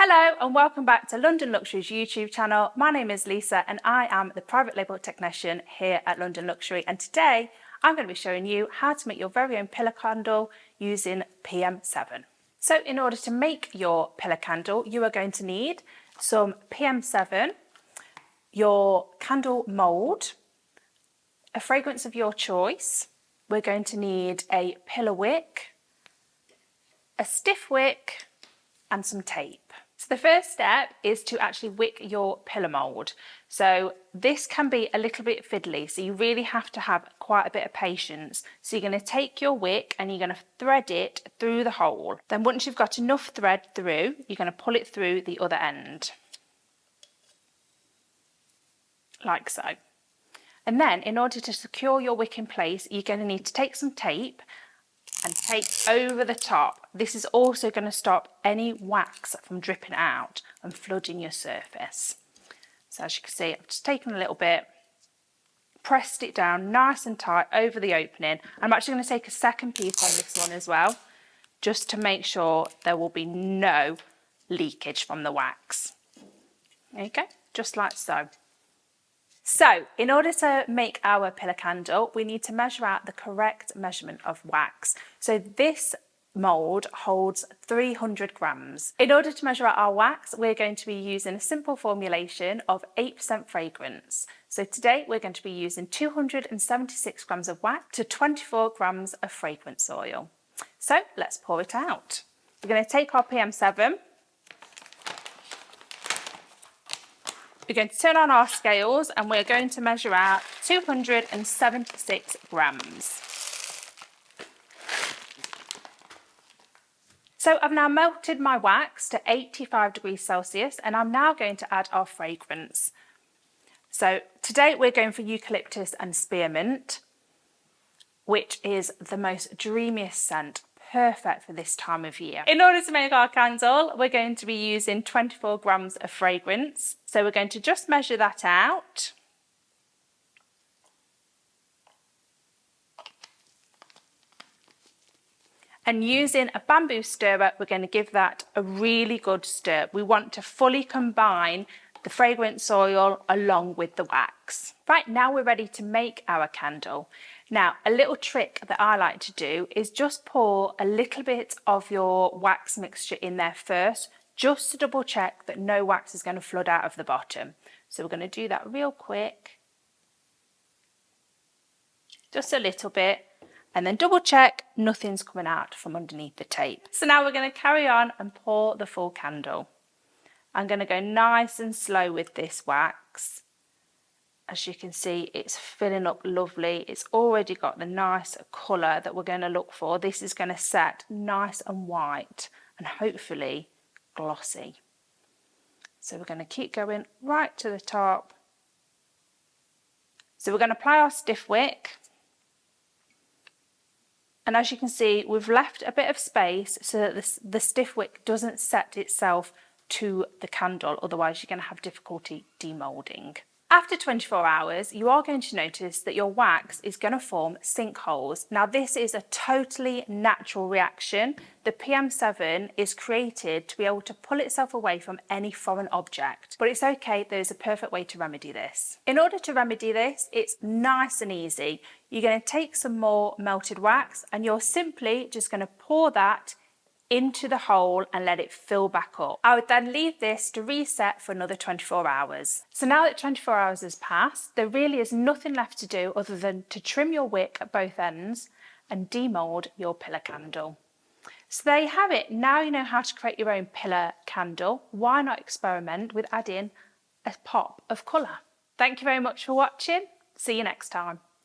Hello and welcome back to London Luxury's YouTube channel. My name is Lisa and I am the private label technician here at London Luxury, and today I'm going to be showing you how to make your very own pillar candle using PM7. So in order to make your pillar candle, you are going to need some PM7, your candle mould, a fragrance of your choice. We're going to need a pillar wick, a stiff wick and some tape. So the first step is to actually wick your pillar mould. So this can be a little bit fiddly, so you really have to have quite a bit of patience. So you're going to take your wick and you're going to thread it through the hole. Then once you've got enough thread through, you're going to pull it through the other end. Like so. And then in order to secure your wick in place, you're going to need to take some tape and tape over the top. This is also going to stop any wax from dripping out and flooding your surface. So as you can see, I've just taken a little bit, pressed it down nice and tight over the opening. I'm actually going to take a second piece on this one as well, just to make sure there will be no leakage from the wax. Okay, just like so. So, in order to make our pillar candle, we need to measure out the correct measurement of wax. So this mould holds 300 grams. In order to measure out our wax, we're going to be using a simple formulation of 8% fragrance. So today we're going to be using 276 grams of wax to 24 grams of fragrance oil. So let's pour it out. We're going to take our PM7. We're going to turn on our scales and we're going to measure out 276 grams. So I've now melted my wax to 85 degrees Celsius and I'm now going to add our fragrance. So today we're going for eucalyptus and spearmint, which is the most dreamiest scent, perfect for this time of year. In order to make our candle, we're going to be using 24 grams of fragrance. So we're going to just measure that out. And using a bamboo stirrer, we're going to give that a really good stir. We want to fully combine the fragrance oil along with the wax. Right, now we're ready to make our candle. Now, a little trick that I like to do is just pour a little bit of your wax mixture in there first, just to double check that no wax is going to flood out of the bottom. So we're going to do that real quick. Just a little bit. And then double check nothing's coming out from underneath the tape. So now we're going to carry on and pour the full candle. I'm going to go nice and slow with this wax. As you can see, it's filling up lovely. It's already got the nice colour that we're going to look for. This is going to set nice and white and hopefully glossy. So we're going to keep going right to the top. So we're going to apply our stiff wick. And as you can see, we've left a bit of space so that the stiff wick doesn't set itself to the candle, otherwise you're going to have difficulty demoulding. After 24 hours, you are going to notice that your wax is going to form sinkholes. Now, this is a totally natural reaction. The PM7 is created to be able to pull itself away from any foreign object. But it's okay, there's a perfect way to remedy this. In order to remedy this, it's nice and easy. You're going to take some more melted wax and you're simply just going to pour that into the hole and let it fill back up. I would then leave this to reset for another 24 hours. So now that 24 hours has passed, there really is nothing left to do other than to trim your wick at both ends and demould your pillar candle. So there you have it. Now you know how to create your own pillar candle. Why not experiment with adding a pop of colour? Thank you very much for watching. See you next time.